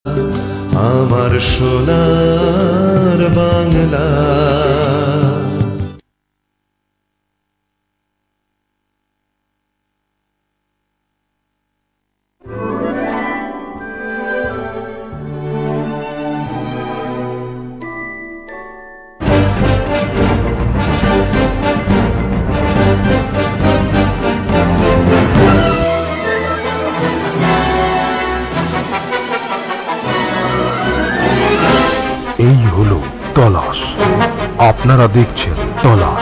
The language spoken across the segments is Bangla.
আমার সোনার বাংলা। এই হলো তলাশ, আপনারা দেখছেন তলাশ।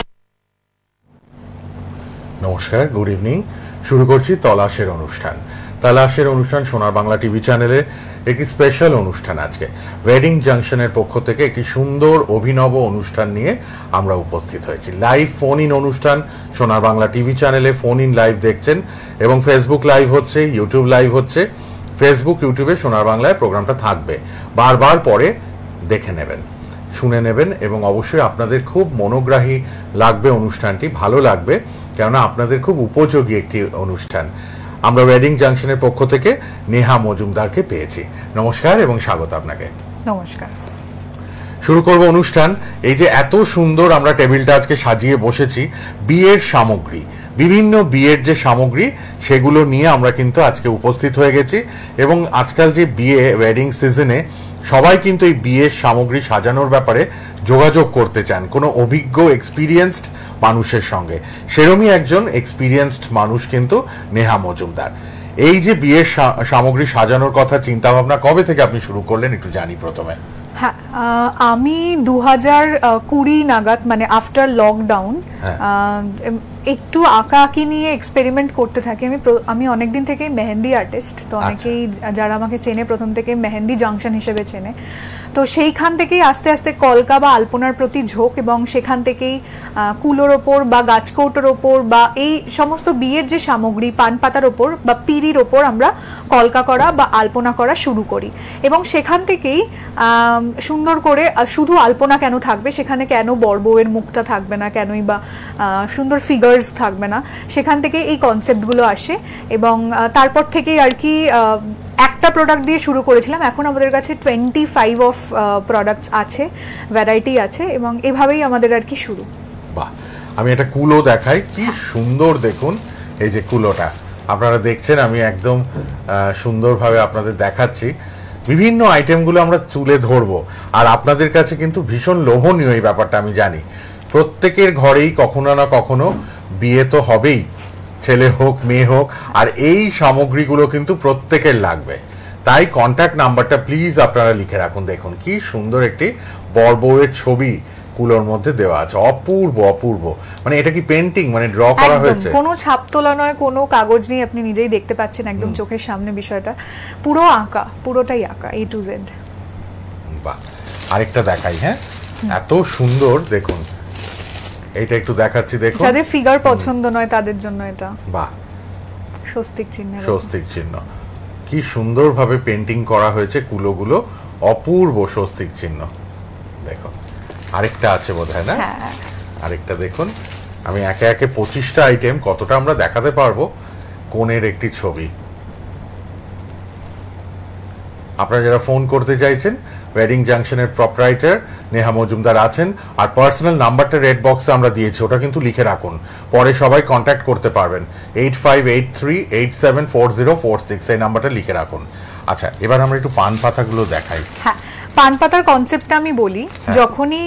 নমস্কার, গুড ইভিনিং। শুরু করছি তলাশের অনুষ্ঠান। তলাশের অনুষ্ঠান সোনার বাংলা টিভি চ্যানেলে একটি স্পেশাল অনুষ্ঠান। আজকে ওয়েডিং জাংশনের পক্ষ থেকে একটি সুন্দর অভিনব অনুষ্ঠান নিয়ে আমরা উপস্থিত হয়েছি। লাইভ ফোন ইন অনুষ্ঠান সোনার বাংলা টিভি চ্যানেলে ফোন ইন লাইভ দেখছেন এবং ফেসবুক লাইভ হচ্ছে, ইউটিউব লাইভ হচ্ছে। ফেসবুক ইউটিউবে সোনার বাংলায় প্রোগ্রামটা থাকবে, বারবার পরে দেখে নেবেন, শুনে নেবেন এবং অবশ্যই আপনাদের খুব মনোগ্রাহী লাগবে অনুষ্ঠানটি, ভালো লাগবে, কেননা আপনাদের খুব উপযোগী একটি অনুষ্ঠান। আমরা ওয়েডিং জাংশনের পক্ষ থেকে নেহা মজুমদারকে পেয়েছি। নমস্কার এবং স্বাগত আপনাকে। নমস্কার। শুরু করব অনুষ্ঠান। এই যে এত সুন্দর আমরা টেবিলটা আজকে সাজিয়ে বসেছি, বিয়ের সামগ্রী, বিভিন্ন বিয়ের যে সামগ্রী সেগুলো নিয়ে আমরা কিন্তু আজকে উপস্থিত হয়ে গেছি। এবং আজকাল যে বিয়ে, ওয়েডিং সিজনে সবাই কিন্তু এই বিয়ের সামগ্রী সাজানোর ব্যাপারে যোগাযোগ করতে চান কোনো অভিজ্ঞ এক্সপিরিয়েন্সড মানুষের সঙ্গে। সেরমই একজন এক্সপিরিয়েন্সড মানুষ কিন্তু নেহা মজুমদার। এই যে বিয়ের সামগ্রী সাজানোর কথা চিন্তা ভাবনা কবে থেকে আপনি শুরু করলেন একটু জানি প্রথমে। হ্যাঁ, আমি 2020 নাগাদ, মানে আফটার লকডাউন, একটু আঁকাআঁকি নিয়ে এক্সপেরিমেন্ট করতে থাকি। আমি অনেকদিন থেকে মেহেন্দি আর্টিস্ট, তো অনেকেই যারা আমাকে চেনে প্রথম থেকে মেহেন্দি জাংশন হিসেবে চেনে। তো সেইখান থেকেই আস্তে আস্তে কলকা বা আলপনার প্রতি ঝোঁক, এবং সেখান থেকেই কুলোর ওপর বা গাছকৌটোর ওপর বা এই সমস্ত বিয়ের যে সামগ্রী, পান পাতার ওপর বা পিঁড়ির ওপর আমরা কলকা করা বা আলপনা করা শুরু করি। এবং সেখান থেকেই সুন্দর করে, শুধু আলপনা কেন থাকবে সেখানে, কেন বড় বউয়ের মুখটা থাকবে না, কেনই বা সুন্দর ফিগার্স থাকবে না, সেখান থেকে এই কনসেপ্টগুলো আসে। এবং তারপর থেকেই আর কি একটা প্রোডাক্ট দিয়ে শুরু করেছিলাম, এখন আমাদের কাছে 25 অফ প্রোডাক্টস আছে, ভ্যারাইটি আছে, এবং এভাবেই আমাদের আর কি শুরু। বাহ, আমি একটা কুলো দেখাই, কি সুন্দর দেখুন। এই যে কুলোটা আপনারা দেখছেন, আমি একদম সুন্দরভাবে আপনাদের দেখাচ্ছি। বিভিন্ন আইটেমগুলো আমরা তুলে ধরবো, আর আপনাদের কাছে কিন্তু ভীষণ লোভনীয় এই ব্যাপারটা আমি জানি। প্রত্যেকের ঘরেই কখনো না কখনো বিয়ে তো হবেই, ছেলে হোক মেয়ে হোক, আর এই সামগ্রীগুলো কিন্তু প্রত্যেকের লাগবে। তাই কন্ট্যাক্ট নাম্বারটা প্লিজ আপনারা লিখে রাখুন। দেখুন কি সুন্দর একটি বর বউয়ের ছবি কুলোর মধ্যে দেওয়া আছে, অপূর্ব অপূর্ব। মানে এটা কি পেন্টিং, মানে ড্র করা হয়েছে? কোনো ছাপ তোলা নয়, কোনো কাগজ নেই, আপনি নিজেই দেখতে পাচ্ছেন একদম চোখের সামনে বিষয়টা। পুরো আঁকা, পুরোটাই আঁকা, A to Z। বাহ, আরেকটা দেখাই। হ্যাঁ, এত সুন্দর দেখুন, এইটা একটু দেখাচ্ছি দেখুন। যাদের ফিগার পছন্দ নয় তাদের জন্য এটা। বাহ, স্বস্তিক চিহ্ন, স্বস্তিক চিহ্ন, কি সুন্দরভাবে পেন্টিং করা হয়েছে কুলোগুলো, অপূর্ব স্বস্তিক চিহ্ন। দেখুন আরেকটা আছে বোধহয়, না? আরেকটা দেখুন। আমি একে একে 25টা আইটেম, কতটা আমরা দেখাতে পারবো। কোণের একটি ছবি। আপনারা যারা ফোন করতে চাইছেন, ওয়েডিং জাংশনের প্রপরাইটার নেহা মজুমদার আছেন, আর পার্সোনাল নাম্বারটা রেড বক্সে আমরা দিয়েছি, ওটা কিন্তু লিখে রাখুন, পরে সবাই কন্ট্যাক্ট করতে পারবেন। 8583874046, এই নাম্বারটা লিখে রাখুন। আচ্ছা, এবার আমরা একটু পান পাতাগুলো দেখাই। হ্যাঁ, পান পাতার কনসেপ্টটা আমি বলি। যখনই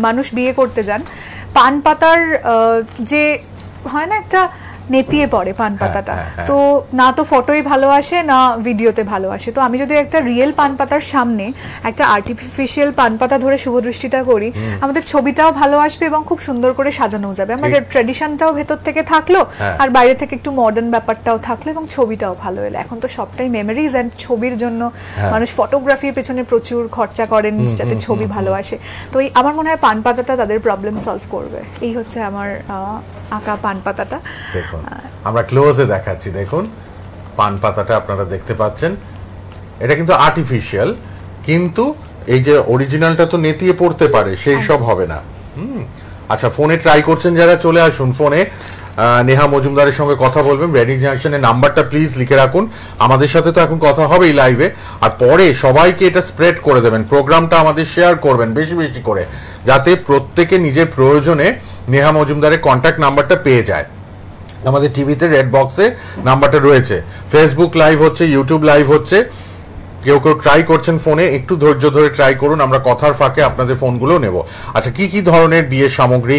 মানুষ বিয়ে করতে যান, পান পাতার যে হয় না, একটা নেতিয়ে পড়ে পান পাতাটা, তো না তো ফটোই ভালো আসে না ভিডিওতে ভালো আসে। তো আমি যদি একটা রিয়েল পান পাতার সামনে একটা আর্টিফিশিয়াল পান পাতা ধরে শুভ দৃষ্টিটা করি, আমাদের ছবিটাও ভালো আসবে এবং খুব সুন্দর করে সাজানো যাবে। আমাদের ট্র্যাডিশনটাও ভেতর থেকে থাকলো, আর বাইরে থেকে একটু মডার্ন ব্যাপারটাও থাকলো, এবং ছবিটাও ভালো এলো। এখন তো সবটাই মেমোরিজ অ্যান্ড ছবির জন্য মানুষ ফটোগ্রাফির পেছনে প্রচুর খরচা করেন যাতে ছবি ভালো আসে। তো আমার মনে হয় পান পাতাটা তাদের প্রবলেম সলভ করবে। এই হচ্ছে আমার আঁকা পান পাতাটা। দেখুন আমরা ক্লোজে দেখাচ্ছি, দেখুন পান পাতাটা আপনারা দেখতে পাচ্ছেন। এটা কিন্তু আর্টিফিশিয়াল, কিন্তু এই যে অরিজিনালটা তো নেতিয়ে পড়তে পারে, সেই সব হবে না। আচ্ছা, ফোনে ট্রাই করছেন যারা, চলে আসুন ফোনে। নেহা মজুমদারের সঙ্গে কথা বলবেন। ওয়েডিং জাংশনের নাম্বারটা প্লিজ লিখে রাখুন। আমাদের সাথে তো এখন কথা হবে এই লাইভে, আর পরে সবাইকে এটা স্প্রেড করে দেবেন, প্রোগ্রামটা আমাদের শেয়ার করবেন বেশি বেশি করে, যাতে প্রত্যেকে নিজের প্রয়োজনে নেহা মজুমদারের কন্ট্যাক্ট নাম্বারটা পেয়ে যায়। আমাদের টিভিতে রেড বক্সে নাম্বারটা রয়েছে, ফেসবুক লাইভ হচ্ছে, ইউটিউব লাইভ হচ্ছে। কেউ কেউ ট্রাই করছেন ফোনে, একটু ধৈর্য ধরে ট্রাই করুন, আমরা কথার ফাঁকে আপনাদের ফোনগুলো নেব। আচ্ছা, কি কি ধরনের বিয়ের সামগ্রী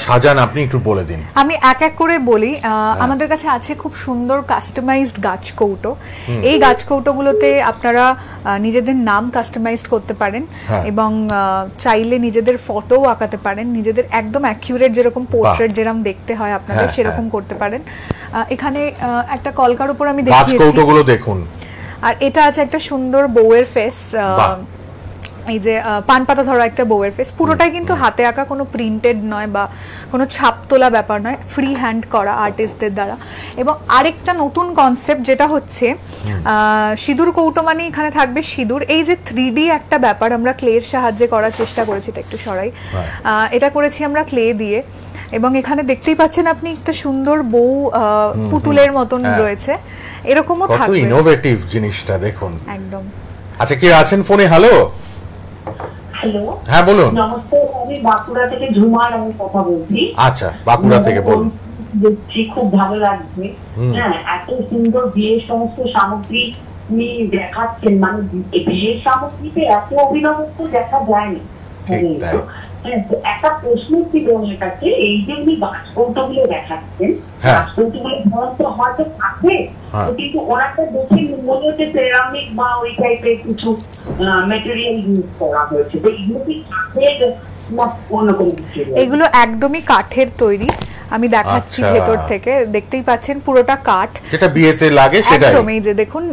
সাজান আপনি একটু বলে দিন। আমি এক এক করে বলি। আমাদের কাছে আছে খুব সুন্দর কাস্টমাইজড গাছ কৌটো। এই গাছ কৌটোগুলোতে আপনারা নিজেদের নাম কাস্টমাইজড করতে পারেন এবং চাইলে নিজেদের ফটোও আঁকাতে পারেন, নিজেদের একদম অ্যাকিউরেট যেরকম পোর্ট্রেট যেরকম দেখতে হয় আপনাদের সেরকম করতে পারেন। এখানে একটা কলকার উপর আমি দেখিয়েছি, গাছ কৌটোগুলো দেখুন। আর এটা আছে একটা সুন্দর বউয়ের ফেস, এই যে পান পাতা ধরা একটা বউয়ের ফেস, পুরোটাই কিন্তু হাতে আঁকা, কোনো প্রিন্টেড নয় বা কোনো ছাপ তোলা ব্যাপার নয়, ফ্রি হ্যান্ড করা আর্টিস্টদের দ্বারা। এবং আরেকটা নতুন কনসেপ্ট যেটা হচ্ছে সিঁদুর কৌটো, মানে এখানে থাকবে সিঁদুর। এই যে 3D একটা ব্যাপার আমরা ক্লের সাহায্যে করার চেষ্টা করেছি, এটা একটু সরাই, এটা করেছি আমরা ক্লে দিয়ে। এবং এখানে দেখতেই পাচ্ছেন আপনি একটা সুন্দর বউ পুতুলের মতন রয়েছে, এরকমও থাকবে। কত ইনোভেটিভ জিনিসটা দেখুন একদম। আচ্ছা, কে আছেন ফোনে? হ্যালো। হ্যালো, হ্যাঁ বলুন। নমস্তে, আমি বাঁকুড়া থেকে ঝুমার আমি কথা বলছি। আচ্ছা, বাঁকুড়া থেকে বলুন। দেখছি খুব ভালো লাগছে। হ্যাঁ, এত সুন্দর বিয়ের সমস্ত সামগ্রী আপনি দেখাচ্ছেন, মানে বিয়ের সামগ্রীতে এত অভিনবত্ব দেখা যায়নি। একটা প্রশ্ন ছিল আমার কাছে, এই যে উনি গাছকৌটোগুলো দেখাচ্ছেন, গাছকৌটোগুলো ধরতে হয়তো থাকে, কিন্তু ওনাটা দেখে মনে হচ্ছে সেরামিক বা ওই টাইপের কিছু মেটেরিয়াল ইউজ করা হয়েছে। তো এগুলো কি কাঠের না অন্য কোনো কিছু? এগুলো একদমই কাঠের তৈরি, আমি দেখাচ্ছি ভেতর থেকে, দেখতেই পাচ্ছেন পুরোটা কাঠ, যেটা বিয়েতে লাগে সেটাই। একদম, এই যে দেখুন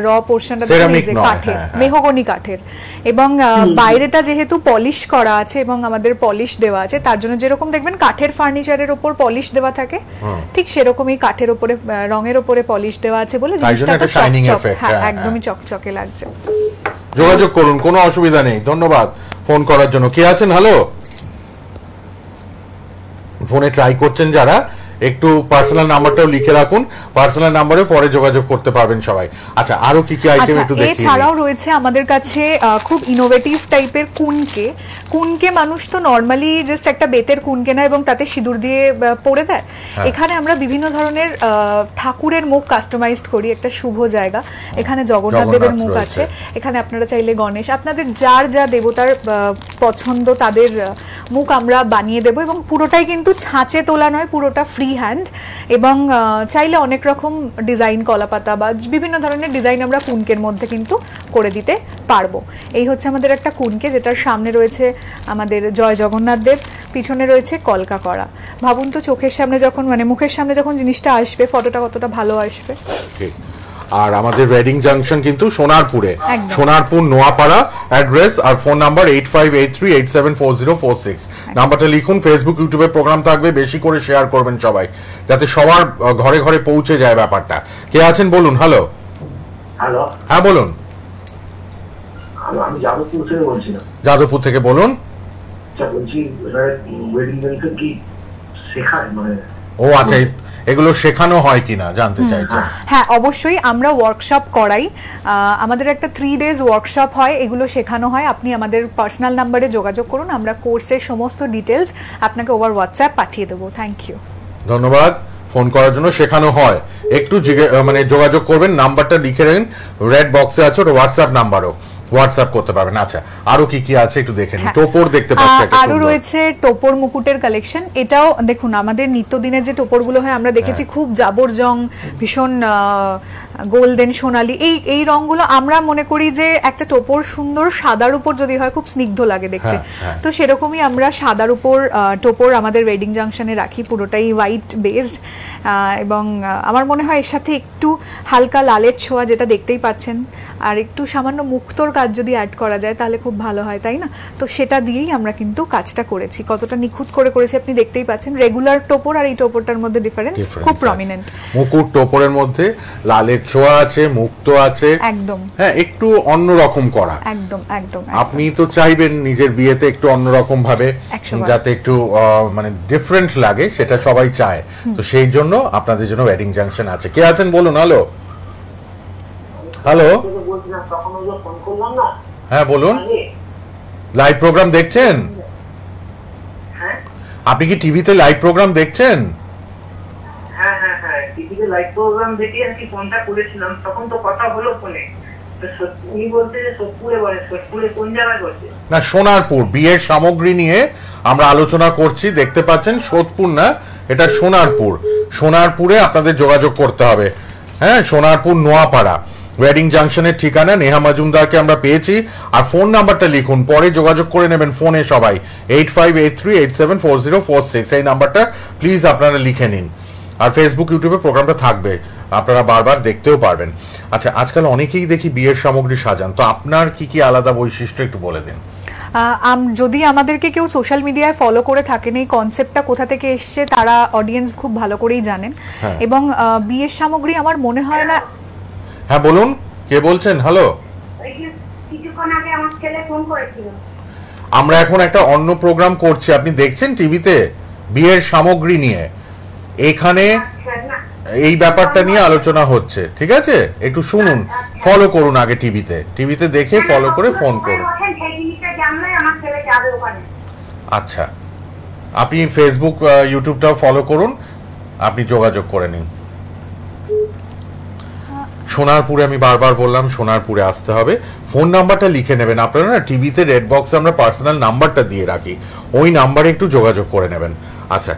র পোরশনটা দেখুন, এই যে কাঠের, মেহগনি কাঠের। এবং বাইরেটা যেহেতু পলিশ করা আছে এবং আমাদের পলিশ দেওয়া আছে, তার জন্য যেরকম দেখবেন কাঠের ফার্নিচারের উপর পলিশ দেওয়া থাকে, ঠিক সেরকমই কাঠের উপরে রঙের উপরে পলিশ দেওয়া আছে বলে জিনিসটা একদমই চকচকে লাগছে। যোগাযোগ করুন, কোনো অসুবিধা নেই। ধন্যবাদ ফোন করার জন্য। কে আছেন? হ্যালো। ফোনে ট্রাই করছেন যারা, একটু পার্সোনাল নাম্বারটাও লিখে রাখুন, পার্সোনাল নাম্বারে পরে যোগাযোগ করতে পারবেন সবাই। আচ্ছা, আরো কি কি আইটেম একটু দেখিয়ে দিন। এছাড়াও রয়েছে আমাদের কাছে খুব ইনোভেটিভ টাইপের কুনকে। কুনকে মানুষ তো নরমালি জাস্ট একটা বেতের কুনকে না এবং তাতে সিঁদুর দিয়ে পরে দেয়। এখানে আমরা বিভিন্ন ধরনের ঠাকুরের মুখ কাস্টমাইজড করি, একটা শুভ জায়গা। এখানে জগন্নাথ দেবের মুখ আছে, এখানে আপনারা চাইলে গণেশ, আপনাদের যার যা দেবতার পছন্দ তাদের মুখ আমরা বানিয়ে দেব। এবং পুরোটাই কিন্তু ছাঁচে তোলা নয়, পুরোটা ফ্রি হ্যান্ড। এবং চাইলে অনেক রকম ডিজাইন, কলাপাতা বা বিভিন্ন ধরনের ডিজাইন আমরা কুনকের মধ্যে কিন্তু করে দিতে পারবো। এই হচ্ছে আমাদের একটা কুনকে, যেটার সামনে রয়েছে আমাদের জয় জগন্নাথ দেব, পিছনে রয়েছে কলকা করা। ভাবুন তো চোখের সামনে যখন, মানে মুখের সামনে যখন জিনিসটা আসবে, ফটোটা কতটা ভালো আসবে। আর আমাদের ওয়েডিং জাংশন কিন্তু সোনারপুরে, সোনারপুর নোয়াপাড়া অ্যাড্রেস, আর ফোন নাম্বার 8583874046। নাম্বারটা লিখুন। ফেসবুক ইউটিউবে প্রোগ্রাম থাকবে, বেশি করে শেয়ার করবেন সবাই, যাতে সবার ঘরে ঘরে পৌঁছে যায় ব্যাপারটা। কে আছেন বলুন। হ্যালো। হ্যালো, হ্যাঁ বলুন। আমি যাদবপুর থেকে বলছিলাম। যাদবপুর থেকে বলুন। বলছি ওয়েডিং জাংশন কি শেখায়, মানে? ও আচ্ছা, এগুলো শেখানো হয় কিনা জানতে চাইছেন? হ্যাঁ, অবশ্যই আমরা ওয়ার্কশপ করাই। আমাদের একটা 3 days ওয়ার্কশপ হয়, এগুলো শেখানো হয়। আপনি আমাদের পার্সোনাল নাম্বারে যোগাযোগ করুন, আমরা কোর্সের সমস্ত ডিটেলস আপনাকে ওভার হোয়াটসঅ্যাপ পাঠিয়ে দেবো। Thank you. ধন্যবাদ ফোন করার জন্য। শেখানো হয়, একটু মানে যোগাযোগ করবেন, নাম্বারটা লিখে রাখুন, রেড বক্সে আছে, হোয়াটসঅ্যাপ নাম্বারও হোয়াটসঅ্যাপ করতে পারবেন। আচ্ছা, আরো কি কি আছে একটু দেখে নিন। টোপর দেখতে পাচ্ছি, আরো রয়েছে টোপর মুকুটের কালেকশন। এটাও দেখুন, আমাদের নিত্যদিনের যে টোপরগুলো হয় আমরা দেখেছি খুব জাবরজং, ভীষণ গোল্ডেন, সোনালী, এই রংগুলো আমরা মনে করি যে একটা টোপর সুন্দর সাদার উপর যদি হয় খুব স্নিগ্ধ লাগে দেখতে। তো সেরকমই আমরা সাদার উপর টোপর আমাদের ওয়েডিং জাংশনে রাখি, পুরোটাই হোয়াইট বেসড। এবং আমার মনে হয় এর সাথে একটু হালকা লালের ছোঁয়া, যেটা দেখতেই পাচ্ছেন আর একটু সামান্য মুক্তোর কাজ যদি অ্যাড করা যায় তাহলে খুব ভালো হয়, তাই না? তো সেটা দিয়েই আমরা কিন্তু কাজটা করেছি। কতটা নিখুঁত করে করেছি আপনি দেখতেই পাচ্ছেন। রেগুলার টোপর আর এই টোপরটার মধ্যে ডিফারেন্স খুব প্রমিনেন্ট। মুকুট টোপরের মধ্যে লালের ছোঁয়া আছে, মুক্তো আছে, একদম হ্যাঁ, একটু অন্যরকম করা। একদম একদম। আপনি তো চাইবেন নিজের বিয়েতে একটু অন্যরকম ভাবে, যাতে একটু মানে ডিফারেন্ট লাগে, সেটা সবাই চায়। তো সেই জন্য আপনাদের জন্য ওয়েডিং জাংশন আছে। কে আছেন বলুন? হ্যালো হ্যালো, হ্যাঁ বলুন। লাইভ প্রোগ্রাম দেখছেন? আপনি কি টিভিতে লাইভ প্রোগ্রাম দেখছেন? হ্যাঁ হ্যাঁ হ্যাঁ, টিভিতে লাইভ প্রোগ্রাম দেখে আর কি ফোনটা করেছিলাম, তখন তো কথা হলো ফোনে। উনি বলতে যে সোদপুরে বলে, সোদপুরে কোন জায়গায় বসে? না, সোনারপুর। বিয়ের সামগ্রী নিয়ে আমরা আলোচনা করছি, দেখতে পাচ্ছেন। সোদপুর না, এটা সোনারপুর। সোনারপুরে আপনাদের যোগাযোগ করতে হবে। হ্যাঁ, সোনারপুর নোয়াপাড়া ওয়েডিং জাংশনের ঠিকানা। নেহা মজুমদারকে আমরা পেয়েছি। আর ফোন নাম্বারটা লিখুন, পরে যোগাযোগ করে নেবেন ফোনে সবাই। 8583874046 এই নাম্বারটা প্লিজ আপনারা লিখে নিন। আর ফেসবুক ইউটিউবে প্রোগ্রামটা থাকবে, আপনারা বারবার দেখতেও পারবেন। আচ্ছা, আজকাল অনেকেই দেখি বিয়ের সামগ্রী সাজান, তো আপনার কি কি আলাদা বৈশিষ্ট্য একটু বলে দিন। যদি আমাদেরকে কেউ সোশ্যাল মিডিয়ায় ফলো করে থাকেন, এই কনসেপ্টটা কোথা থেকে এসছে তারা অডিয়েন্স খুব ভালো করেই জানেন। এবং বিয়ের সামগ্রী আমার মনে হয় না। হ্যাঁ বলুন, কে বলছেন? হ্যালো, কিছুক্ষণ আগে আমার ছেলে ফোন করেছিল। আমরা এখন একটা অন্য প্রোগ্রাম করছি, আপনি দেখছেন টিভিতে, বিয়ের সামগ্রী নিয়ে। এখানে এই ব্যাপারটা নিয়ে আলোচনা হচ্ছে, ঠিক আছে? একটু শুনুন, ফলো করুন আগে টিভিতে দেখে ফলো করে ফোন করুন। আচ্ছা, আপনি ফেসবুক ইউটিউবটাও ফলো করুন, আপনি যোগাযোগ করে নিন। সোনারপুরে, আমি বারবার বললাম সোনারপুরে আসতে হবে। ফোন নাম্বারটা লিখে নেবেন আপনারা। না, টিভিতে রেড বক্সে আমরা পার্সোনাল নাম্বারটা দিয়ে রাখি, ওই নাম্বারে একটু যোগাযোগ করে নেবেন। আচ্ছা,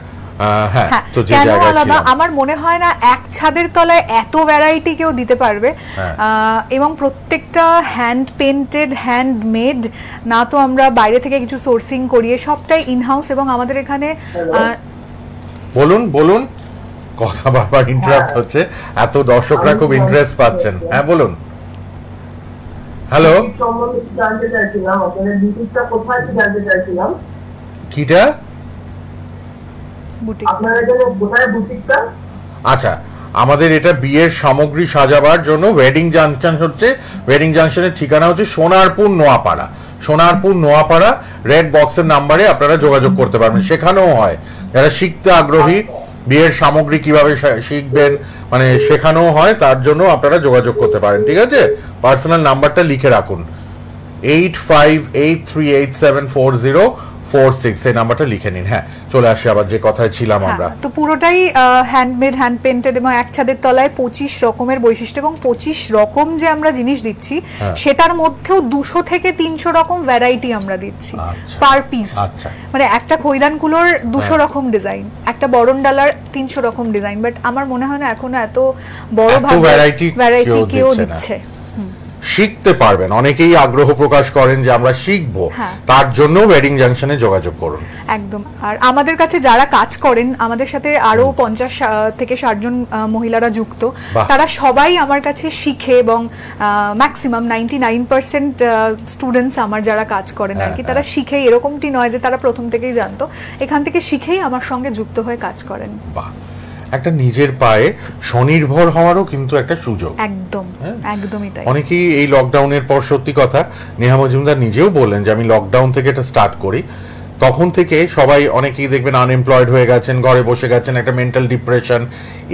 হ্যাঁ, তো যে জায়গায় ছিলাম, আমার মনে হয় না এক ছাদের তলায় এত ভ্যারাইটি কেউ দিতে পারবে। এবং প্রত্যেকটা হ্যান্ড পেইন্টেড, হ্যান্ডমেড, না তো আমরা বাইরে থেকে কিছু সোর্সিং করিয়ে, সবটাই ইনহাউস। এবং আমাদের এখানে বলুন বলুন, কথা বারবার ইন্টারাপ্ট হচ্ছে, এত দর্শকরা খুব ইন্টারেস্ট পাচ্ছেন। হ্যাঁ বলুন। হ্যালো, জানতে চাইছিলাম আপনাদের বুটিকটা কোথায়, জানতে চাইছিলাম। কিটা? আচ্ছা, আমাদের এটা বিয়ের সামগ্রী সাজাবার জন্য ওয়েডিং জাংশন হচ্ছে। ওয়েডিং জাংশনের ঠিকানা হচ্ছে সোনারপুর নোয়াপাড়া। সোনারপুর নোয়াপাড়া রেড বক্সের নাম্বারে আপনারা যোগাযোগ করতে পারবেন। সেখানেও হয়, যারা শিখতে আগ্রহী, বিয়ের সামগ্রী কিভাবে শিখবেন মানে শেখানোও হয়, তার জন্য আপনারা যোগাযোগ করতে পারেন, ঠিক আছে? পার্সোনাল নাম্বারটা লিখে রাখুন, 8583874046 এই নাম্বারটা লিখে নিন। হ্যাঁ, চলে আসি আবার যে কথায় ছিলাম আমরা। তো পুরোটাই হ্যান্ডমেড, হ্যান্ড পেইন্টেড এবং এক ছাদের তলায় 25 রকমের বৈশিষ্ট্য এবং 25 রকম যে আমরা জিনিস দিচ্ছি, সেটার মধ্যেও 200 থেকে 300 রকম ভ্যারাইটি আমরা দিচ্ছি পার পিস। মানে একটা খৈদানকুলোর 200 রকম ডিজাইন, একটা বরণ ডালার 300 রকম ডিজাইন। বাট আমার মনে হয় না এখনো এত বড় ভাবে ভ্যারাইটি কেউ দিচ্ছে। শিখতে পারবেন, অনেকেই আগ্রহ প্রকাশ করেন যে আমরা শিখবো, তার জন্য ওয়েডিং জাংশনে যোগাযোগ করুন একদম। আর আমাদের কাছে যারা কাজ করেন, আমাদের সাথে আরো 50 থেকে 60 জন মহিলারা যুক্ত, তারা সবাই আমার কাছে শিখে এবং ম্যাক্সিমাম 99% স্টুডেন্টস আমার যারা কাজ করেন আর কি, তারা শিখেই, এরকমটি নয় যে তারা প্রথম থেকেই জানতো, এখান থেকে শিখেই আমার সঙ্গে যুক্ত হয়ে কাজ করেন। বাহ, একটা নিজের পায়ে স্বনির্ভর হওয়ারও কিন্তু একটা সুযোগ। একদম, একদমই তাই। অনেকেই এই লকডাউনের পর, সত্যি কথা, নেহা মজুমদার নিজেও বললেন যে আমি লকডাউন থেকে এটা স্টার্ট করি, তখন থেকে সবাই, অনেকেই দেখবেন আনএমপ্লয়েড হয়ে গেছেন, ঘরে বসে গেছেন, একটা মেন্টাল ডিপ্রেশন,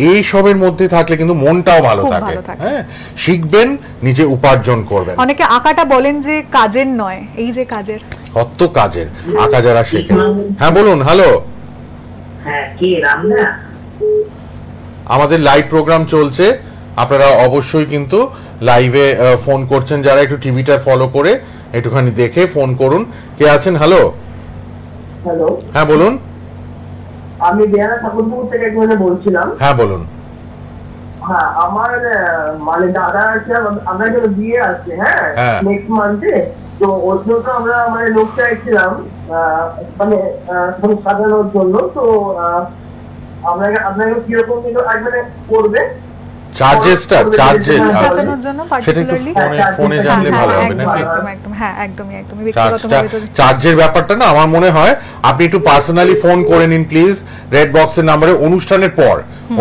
এই সবের মধ্যে থাকলে কিন্তু মনটাও ভালো থাকে। হ্যাঁ, শিখবেন, নিজে উপার্জন করবেন। অনেকে আঁকাটা বলেন যে কাজের নয়, এই যে কাজের, কত কাজের আঁকা যারা শেখেন। হ্যাঁ বলুন। হ্যালো, হ্যাঁ, কি রামদা? আমাদের লাইভ প্রোগ্রাম চলছে, আপনারা অবশ্যই কিন্তু লাইভে ফোন করছেন, যারা একটু টিভিটা ফলো করে একটুখানি দেখে ফোন করুন। কে আছেন? হ্যালো হ্যালো, হ্যাঁ বলুন। আমি বিহারা ঠাকুরপুর থেকে বলছিলাম। হ্যাঁ বলুন। হ্যাঁ, আমার মানে দাদা আছে, আমরা যেন বিয়ে আছে, হ্যাঁ, নেক্সট মান্থে, তো ওর জন্য আমরা মানে লোক চাইছিলাম মানে সাজানোর জন্য। তো আপনাকে কিরকম মানে করবে? চার্জেসটা সাজানোর জন্য পার্টিকুলারলি ফোনে জানলে ভালো হবে নাকি? একদম হ্যাঁ একদমই ব্যক্তিগতভাবে যদি চার্জের ব্যাপারটা না আমার মনে হয় আপনি একটু পার্সোনালি ফোন করে নিন প্লিজ, রেড বক্সের নম্বরে অনুষ্ঠানের পর,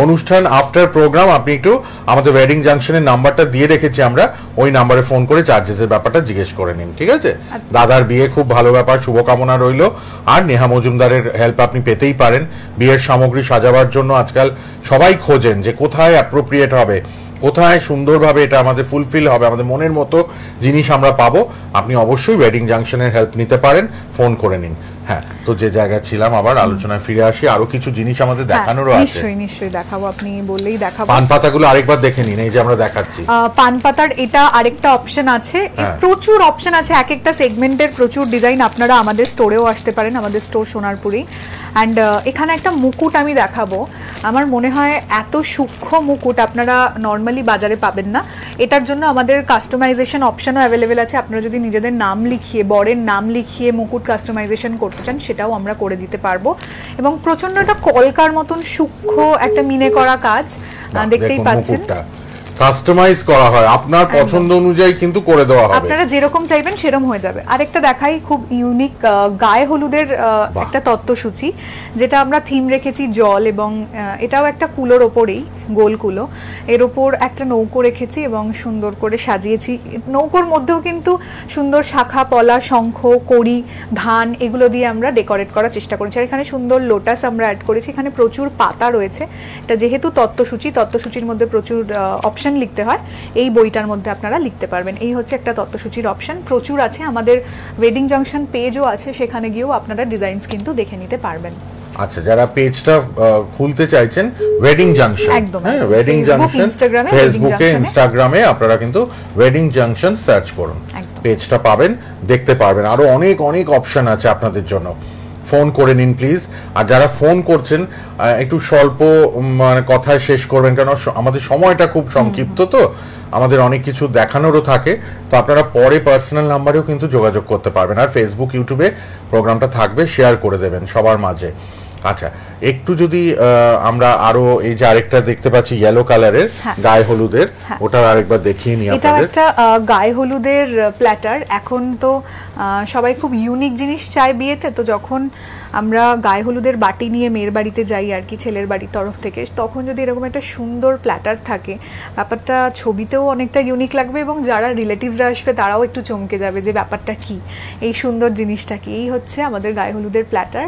অনুষ্ঠান আফটার প্রোগ্রাম আপনি একটু আমাদের ওয়েডিং জাংশনের নাম্বারটা দিয়ে রেখেছি আমরা, ওই নাম্বারে ফোন করে চার্জেসের ব্যাপারটা জিজ্ঞেস করে নিন, ঠিক আছে? দাদার বিয়ে খুব ভালো ব্যাপার, শুভকামনা রইল। আর নেহা মজুমদারের হেল্প আপনি পেতেই পারেন বিয়ের সামগ্রী সাজাবার জন্য। আজকাল সবাই খোঁজেন যে কোথায় অ্যাপ্রোপ্রিয়েট হবে, কোথায় সুন্দরভাবে এটা আমাদের ফুলফিল হবে, আমাদের মনের মতো জিনিস আমরা পাবো। আপনি অবশ্যই ওয়েডিং জাংশনের হেল্প নিতে পারেন, ফোন করে নিন। হ্যাঁ, তো যে জায়গায় ছিলাম আবার আলোচনায় ফিরে আসি, আরো কিছু জিনিস আমাদের দেখানোরও আছে। নিশ্চয়ই দেখাবো, আপনি বললেই দেখাবো। পান পাতাগুলো আরেকবার দেখে নিন, এই যে আমরা দেখাচ্ছি পান পাতার এটা আরেকটা অপশন আছে, প্রচুর অপশন আছে, এক একটা সেগমেন্টের প্রচুর ডিজাইন। আপনারা আমাদের স্টোরেও আসতে পারেন, আমাদের স্টোর সোনারপুরেই। অ্যান্ড এখানে একটা মুকুট আমি দেখাবো, আমার মনে হয় এত সূক্ষ্ম মুকুট আপনারা নর্মালি বাজারে পাবেন না। এটার জন্য আমাদের কাস্টমাইজেশন অপশনও অ্যাভেলেবেল আছে। আপনারা যদি নিজেদের নাম লিখিয়ে, বরের নাম লিখিয়ে মুকুট কাস্টমাইজেশন করতে চান সেটাও আমরা করে দিতে পারবো। এবং প্রচন্ড একটা কলকার মতন সূক্ষ্ম একটা মিনে করা কাজ, দেখতেই পাচ্ছেন, কাস্টমাইজ করা হয় আপনার পছন্দ অনুযায়ী কিন্তু করে দেওয়া হবে, আপনারা যেরকম চাইবেন সেরকম হয়ে যাবে। আরেকটা দেখাই, খুব ইউনিক গায়ে হলুদের একটা তত্ত্বসূচি, যেটা আমরা থিম রেখেছি জল, এবং এটাও একটা কুলোর ওপরেই, গোল কুলো, এর ওপর একটা নৌকো রেখেছি এবং সুন্দর করে সাজিয়েছি। নৌকোর মধ্যেও কিন্তু সুন্দর শাখা পলা, শঙ্খ, কড়ি, ধান এগুলো দিয়ে আমরা ডেকোরেট করার চেষ্টা করেছি। আর এখানে সুন্দর লোটাস আমরা অ্যাড করেছি। এখানে প্রচুর পাতা রয়েছে, এটা যেহেতু তত্ত্বসূচির মধ্যে প্রচুর অপশন লিখতে হয়, এই বইটার মধ্যে আপনারা লিখতে পারবেন। এই হচ্ছে একটা তত্ত্বসূচির অপশন, প্রচুর আছে। আমাদের ওয়েডিং জাংশন পেজও আছে, সেখানে গিয়েও আপনারা ডিজাইনস কিন্তু দেখে নিতে পারবেন। আচ্ছা, যারা পেজটা খুলতে চাইছেন ওয়েডিং জাংশন, হ্যাঁ ওয়েডিং জাংশন, ফেসবুকে ইনস্টাগ্রামে আপনারা কিন্তু ওয়েডিং জাংশন সার্চ করুন, পেজটা পাবেন, দেখতে পারবেন। আরো অনেক অনেক অপশন আছে আপনাদের জন্য, ফোন করে নিন প্লিজ। আর যারা ফোন করছেন একটু স্বল্প মানে কথায় শেষ করবেন, কারণ আমাদের সময়টা খুব সংক্ষিপ্ত, তো আমাদের অনেক কিছু দেখানোরও থাকে। তো আপনারা পরে পার্সোনাল নাম্বারেও কিন্তু যোগাযোগ করতে পারবেন। আর ফেসবুক, ইউটিউবে প্রোগ্রামটা থাকবে, শেয়ার করে দেবেন সবার মাঝে। আচ্ছা, একটু যদি আমরা আরো এই যে আরেকটা দেখতে পাচ্ছি ইয়েলো কালারের গায়ে হলুদের, ওটা আরেকবার দেখিয়ে নিই আপনাদের। এটা একটা গায়ে হলুদের প্ল্যাটার। এখন তো সবাই খুব ইউনিক জিনিস চায় বিয়েতে, তো যখন আমরা গায়ে হলুদের বাটি নিয়ে মেয়ের বাড়িতে যাই আর কি, ছেলের বাড়ির তরফ থেকে, তখন যদি এরকম একটা সুন্দর প্ল্যাটার থাকে, ব্যাপারটা ছবিতেও অনেকটা ইউনিক লাগবে, এবং যারা রিলেটিভসরা আসবে তারাও একটু চমকে যাবে যে ব্যাপারটা কি, এই সুন্দর জিনিসটা কি। এই হচ্ছে আমাদের গায়ে হলুদের প্ল্যাটার।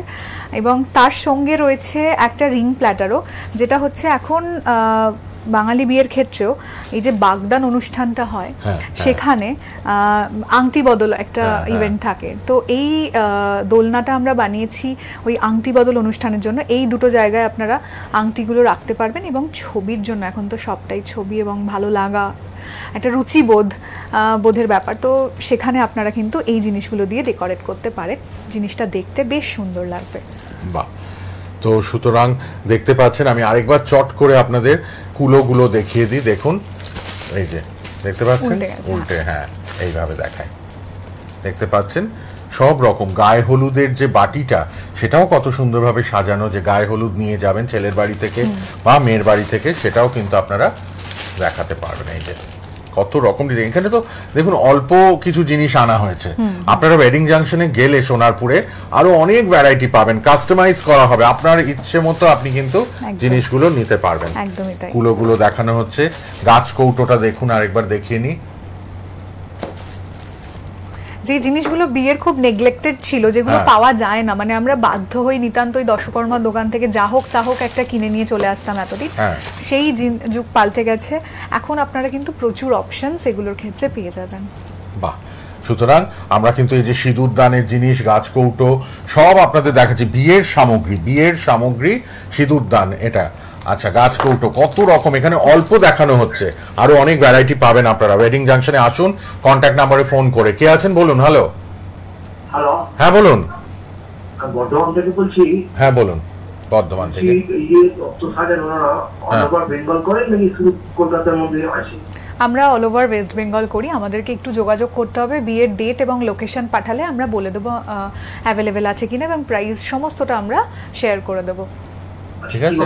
এবং তার সঙ্গে রয়েছে একটা রিং প্ল্যাটারও, যেটা হচ্ছে এখন বাঙালি বিয়ের ক্ষেত্রেও এই যে বাগদান অনুষ্ঠানটা হয়, সেখানে আংটি বদল একটা ইভেন্ট থাকে। তো এই দোলনাটা আমরা বানিয়েছি ওই আংটি বদল অনুষ্ঠানের জন্য। এই দুটো জায়গায় আপনারা আংটিগুলো রাখতে পারবেন, এবং ছবির জন্য এখন তো সবটাই ছবি এবং ভালো লাগা, একটা বোধের ব্যাপার। তো সেখানে আপনারা কিন্তু এই জিনিসগুলো দিয়ে ডেকোরেট করতে পারেন, জিনিসটা দেখতে বেশ সুন্দর লাগবে। বাহ, তো সুতরাং দেখতে পাচ্ছেন, আমি আরেকবার চট করে আপনাদের কুলোগুলো দেখিয়ে দিই। দেখুন, এই যে দেখতে পাচ্ছেন উল্টে, হ্যাঁ এইভাবে দেখায়, দেখতে পাচ্ছেন সব রকম। গায়ে হলুদের যে বাটিটা, সেটাও কত সুন্দরভাবে সাজানো, যে গায়ে হলুদ নিয়ে যাবেন ছেলের বাড়ি থেকে বা মেয়ের বাড়ি থেকে, সেটাও কিন্তু আপনারা দেখাতে পারবেন। এই যে কত রকম ডিজাইন, এখানে তো দেখুন অল্প কিছু জিনিস আনা হয়েছে। আপনারা ওয়েডিং জাংশনে গেলে সোনারপুরে আরো অনেক ভ্যারাইটি পাবেন, কাস্টমাইজ করা হবে আপনার ইচ্ছে মতো, আপনি কিন্তু জিনিসগুলো নিতে পারবেন। কুলোগুলো দেখানো হচ্ছে, গাছ কৌটোটা দেখুন, আরেকবার দেখিয়ে নিই। যে জিনিসগুলো বিয়ের খুব নেগলেক্টেড ছিল, যেগুলো পাওয়া যায় না, মানে আমরা বাধ্য হই নিতান্ত ওই দশকর্মার দোকান থেকে যা হোক তা হোক একটা কিনে নিয়ে চলে আসতাম এতদিন, সেই যুগ পাল্টে গেছে। এখন আপনারা কিন্তু প্রচুর অপশন সেগুলোর ক্ষেত্রে পেয়ে যাবেন। বাহ, সুতরাং আমরা কিন্তু এই যে সিঁদুর দানের জিনিস, গাছ কৌটো সব আপনাদের দেখাচ্ছি। বিয়ের সামগ্রী সিঁদুর দান, এটা আচ্ছা গাছ কৌটো, কত রকম এখানে অল্প দেখানো হচ্ছে, আরো অনেক ভ্যারাইটি পাবেন আপনারা। ওয়েডিং জাংশনে আসুন, কন্ট্যাক্ট নাম্বারে ফোন করে। কে আছেন বলুন? হ্যালো, হ্যাঁ বলুন। বর্ধমান থেকে বলছি। হ্যাঁ বলুন, বর্ধমান থেকে। আমরা অল ওভার ওয়েস্ট বেঙ্গল করি। আমাদেরকে একটু যোগাযোগ করতে হবে, বিয়ের ডেট এবং লোকেশন পাঠালে আমরা বলে দেবো অ্যাভেলেবেল আছে কিনা, এবং প্রাইস সমস্তটা আমরা শেয়ার করে দেবো। ঠিক আছে,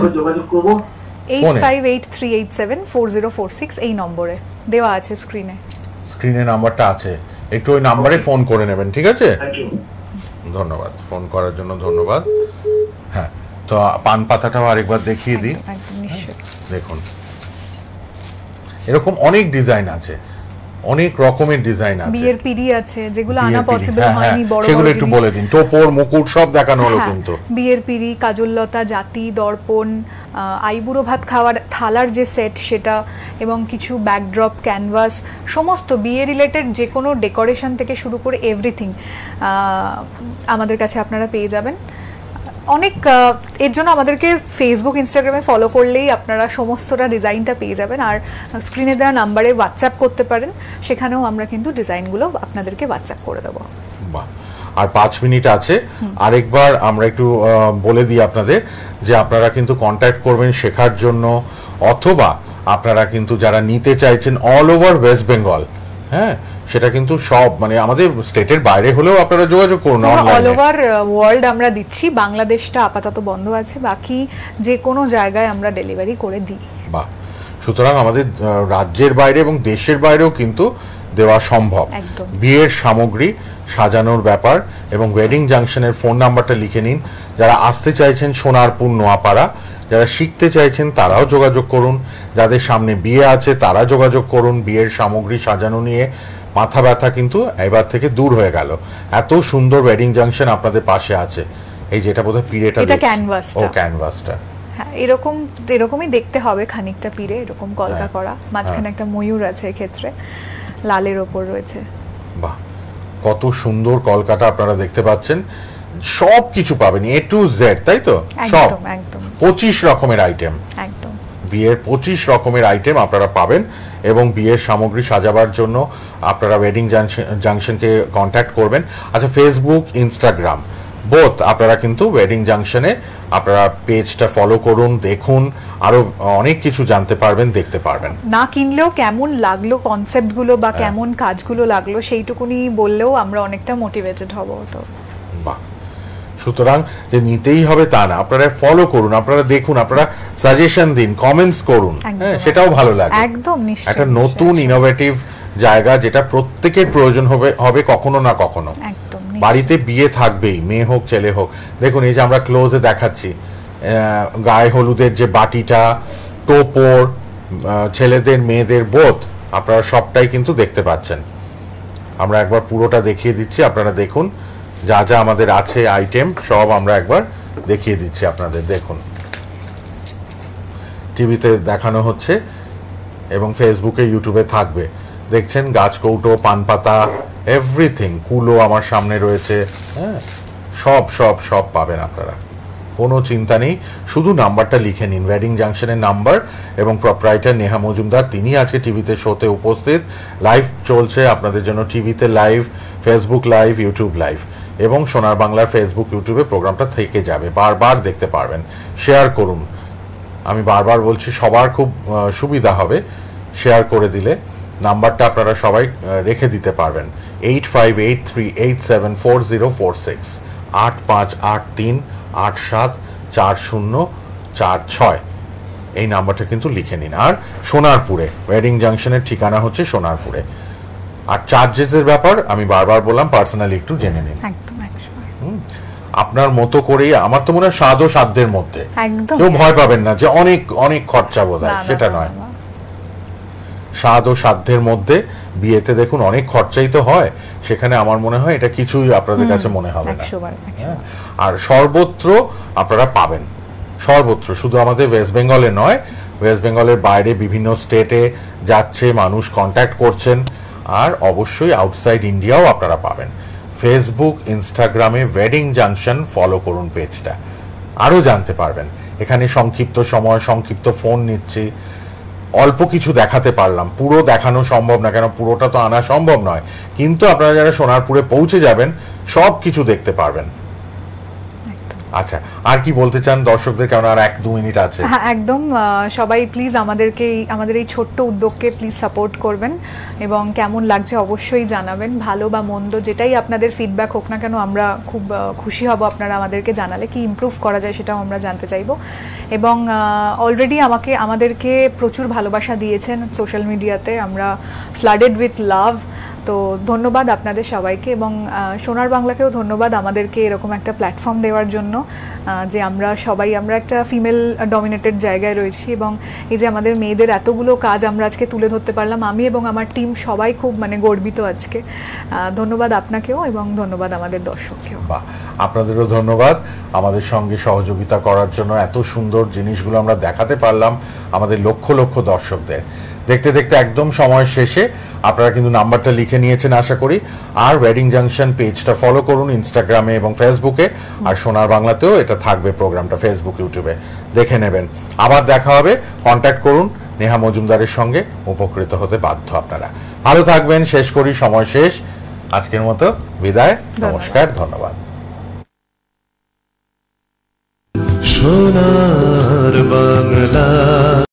8583874046 এই নম্বরে দেওয়া আছে স্ক্রিনে নাম্বারটা আছে, একটু ওই নাম্বারে ফোন করে নেবেন, ঠিক আছে? ধন্যবাদ, ফোন করার জন্য ধন্যবাদ। হ্যাঁ, তো পান পাতাটাও আরেকবার দেখিয়ে দিই। দেখুন এরকম অনেক ডিজাইন আছে, অনেক রকমের ডিজাইন আছে, বিয়ের পিড়ি আছে যেগুলো আনা পসিবল হয়নি, বড় সেগুলো একটু বলে দিন। টোপর, মুকুট সব দেখানো হলো কিন্তু। বিয়ের পিড়ি, কাজললতা, জাতি, দর্পণ, আইবুড়ো ভাত খাওয়ার থালার যে সেট সেটা, এবং কিছু ব্যাকড্রপ, ক্যানভাস, সমস্ত বিয়ে রিলেটেড যে কোনো ডেকোরেশন থেকে শুরু করে এভরিথিং আমাদের কাছে আপনারা পেয়ে যাবেন। অনেক এর জন্য আমাদেরকে ফেসবুক, ইনস্টাগ্রামে ফলো করলেই আপনারা সমস্তটা ডিজাইনটা পেয়ে যাবেন। আর স্ক্রিনে দেওয়া নাম্বারে হোয়াটসঅ্যাপ করতে পারেন, সেখানেও আমরা কিন্তু ডিজাইনগুলো আপনাদেরকে হোয়াটসঅ্যাপ করে দেবো। বাহ, আর 5 মিনিট আছে, আরেকবার আমরা একটু বলে দিই আপনাদের যে আপনারা কিন্তু কন্ট্যাক্ট করবেন শেখার জন্য, অথবা আপনারা কিন্তু যারা নিতে চাইছেন অল ওভার ওয়েস্ট বেঙ্গল, হ্যাঁ সেটা কিন্তু সব মানে আমাদের স্টেটের বাইরে হলেও আপনারা যোগাযোগ করুন। অল ওভার ওয়ার্ল্ড আমরা দিচ্ছি, বাংলাদেশটা আপাতত বন্ধ আছে, বাকি যে কোনো জায়গায় আমরা ডেলিভারি করে দিই। বাহ, সুতরাং আমাদের রাজ্যের বাইরে এবং দেশের বাইরেও কিন্তু দেওয়া সম্ভব। বিয়ের সামগ্রী সাজানোর ব্যাপার, এবং ওয়েডিং জাংশনের ফোন নাম্বারটা লিখে নিন। যারা আসতে চাইছেন সোনারপুর, নোয়াপাড়া, যারা শিখতে চাইছেন তারাও যোগাযোগ করুন, যাদের সামনে বিয়ে আছে তারা যোগাযোগ করুন। বিয়ের সামগ্রী সাজানো নিয়ে মাথা ব্যথা কিন্তু এবার থেকে দূর হয়ে গেল। এত সুন্দর ওয়েডিং জাংশন আপনাদের পাশে আছে। এই যেটা বোধহয় পিড়েটা, এটা ক্যানভাসটা, ও ক্যানভাসটা, হ্যাঁ এরকমই দেখতে হবে খানিকটা পিড়ে, এরকম কলকা করা, মাঝখানে একটা ময়ূর আছে, এক্ষেত্রে লালের ওপর রয়েছে। বাহ, কত সুন্দর কলকাটা আপনারা দেখতে পাচ্ছেন। সব কিছু পাবেন A to Z, তাই তো? সব 25 রকমের আইটেম, একদম বিয়ের 25 রকমের আইটেম আপনারা পাবেন। এবং বিয়ের সামগ্রী সাজাবার জন্য আপনারা ওয়েডিং জাংশনকে কন্ট্যাক্ট করবেন। আচ্ছা, ফেসবুক, ইনস্টাগ্রাম বোথ আপনারা কিন্তু ওয়েডিং জাংশনে আপনারা পেজটা ফলো করুন, দেখুন, আরো অনেক কিছু জানতে পারবেন, দেখতে পারবেন। না কিনলেও কেমন লাগলো কনসেপ্টগুলো বা কেমন কাজগুলো লাগলো সেইটুকুনি বললেও আমরা অনেকটা মোটিভেটেড হব। তো বাহ, সুতরাং যে নিতেই হবে তা না, আপনারা ফলো করুন, আপনারা দেখুন, আপনারা সাজেশন দিন, কমেন্টস করুন, হ্যাঁ সেটাও ভালো লাগে। একদম নিশ্চয়ই একটা নতুন ইনোভেটিভ জায়গা যেটা প্রত্যেকের প্রয়োজন হবে কখনো না কখনো। বাড়িতে বিয়ে থাকবেই, মেয়ে হোক ছেলে হোক। দেখুন এই যে আমরা ক্লোজে দেখাচ্ছি গায়ে হলুদের যে বাটিটা, টোপর, ছেলেদের মেয়েদের বোধ, আপনারা সবটাই কিন্তু দেখতে পাচ্ছেন। আমরা একবার পুরোটা দেখিয়ে দিচ্ছি, আপনারা দেখুন যা যা আমাদের আছে আইটেম সব আমরা একবার দেখিয়ে দিচ্ছি আপনাদের। দেখুন টিভিতে দেখানো হচ্ছে এবং ফেসবুকে, ইউটিউবে থাকবে, দেখছেন গাছ কৌটো, পানপাতা, এভরিথিং, কুলো আমার সামনে রয়েছে, হ্যাঁ সব সব সব পাবেন আপনারা, কোনো চিন্তা নেই। শুধু নাম্বারটা লিখে নিন, ওয়েডিং জাংশনের নাম্বার, এবং প্রোপ্রাইটার নেহা মজুমদার, তিনি আজকে টিভিতে শোতে উপস্থিত। লাইভ চলছে আপনাদের জন্য, টিভিতে live, Facebook live, YouTube live, এবং সোনার বাংলার ফেসবুক, ইউটিউবে প্রোগ্রামটা থেকে যাবে, বারবার দেখতে পারবেন। শেয়ার করুন, আমি বারবার বলছি, সবার খুব সুবিধা হবে শেয়ার করে দিলে। নাম্বারটা আপনারা সবাই রেখে দিতে পারবেন, 8583874046, 8583874046, এই নাম্বারটা কিন্তু লিখে নিন। আর সোনারপুরে, ওয়েডিং জাংশনের ঠিকানা হচ্ছে সোনারপুরে। আর চার্জেসের ব্যাপার আমি বারবার বললাম, পার্সোনালি একটু জেনে নিন। আপনার মতো করেই, আমার তো মনে হয় স্বাদ ও সাধ্যের মধ্যে, কেউ ভয় পাবেন না যে অনেক অনেক খরচা বোধ হয়, সেটা নয়। স্বাদ ও সাধ্যের মধ্যে বিয়েতে দেখুন অনেক খরচাই তো হয়, সেখানে আমার মনে হয় এটা কিছুই আপনাদের কাছে মনে হবে না। আর সর্বত্র আপনারা পাবেন, সর্বত্র, শুধু আমাদের ওয়েস্ট বেঙ্গলে নয়, ওয়েস্ট বেঙ্গলের বাইরে বিভিন্ন স্টেটে যাচ্ছে মানুষ, কন্ট্যাক্ট করছেন, আর অবশ্যই আউটসাইড ইন্ডিয়াও আপনারা পাবেন। ফেসবুক, ইনস্টাগ্রামে ওয়েডিং জাংশন ফলো করুন পেজটা, আরও জানতে পারবেন। এখানে সংক্ষিপ্ত সময়, সংক্ষিপ্ত ফোন নিচ্ছি, অল্প কিছু দেখাতে পারলাম, পুরো দেখানো সম্ভব না, কেন পুরোটা তো আনা সম্ভব নয়, কিন্তু আপনারা যারা সোনারপুরে পৌঁছে যাবেন সব কিছু দেখতে পারবেন। আচ্ছা, আর কি বলতে চান দর্শকদের, কারণ আর 1-2 মিনিট আছে? হ্যাঁ একদম, সবাই প্লিজ আমাদের এই ছোট্ট উদ্যোগকে প্লিজ সাপোর্ট করবেন এবং কেমন লাগছে অবশ্যই জানাবেন, ভালো বা মন্দ যেটাই আপনাদের ফিডব্যাক হোক না কেন আমরা খুব খুশি হব আপনারা আমাদেরকে জানালে, কি ইমপ্রুভ করা যায় সেটাও আমরা জানতে চাইবো। এবং অলরেডি আমাদেরকে প্রচুর ভালোবাসা দিয়েছেন সোশ্যাল মিডিয়াতে, আমরা ফ্লাডেড উইথ লাভ, তো ধন্যবাদ আপনাদের সবাইকে এবং সোনার বাংলাকেও ধন্যবাদ আমাদেরকে এরকম একটা প্ল্যাটফর্ম দেওয়ার জন্য, যে আমরা একটা ফিমেল ডমিনেটেড জায়গায় রয়েছি এবং এই যে আমাদের মেয়েদের এতগুলো কাজ আমরা আজকে তুলে ধরতে পারলাম, আমি এবং আমার টিম সবাই খুব গর্বিত আজকে। ধন্যবাদ আপনাকেও এবং ধন্যবাদ আমাদের দর্শককেও। আপনাদেরও ধন্যবাদ আমাদের সঙ্গে সহযোগিতা করার জন্য, এত সুন্দর জিনিসগুলো আমরা দেখাতে পারলাম আমাদের লক্ষ লক্ষ দর্শকদের। দেখতে দেখতে একদম সময় শেষে, আপনারা কিন্তু নাম্বারটা লিখে নিয়েছেন আশা করি, আর ওয়েডিং জাংশন পেজটা ফলো করুন ইনস্টাগ্রামে এবং ফেসবুকে, আর সোনার বাংলাতেও এটা থাকবে প্রোগ্রামটা, ফেসবুক ইউটিউবে দেখে নেবেন। আবার দেখা হবে, কন্ট্যাক্ট করুন নেহা মজুমদারের সঙ্গে, উপকৃত হতে বাধ্য আপনারা। ভালো থাকবেন, শেষ করি, সময় শেষ, আজকের মতো বিদায়, নমস্কার, ধন্যবাদ। সোনার বাংলা।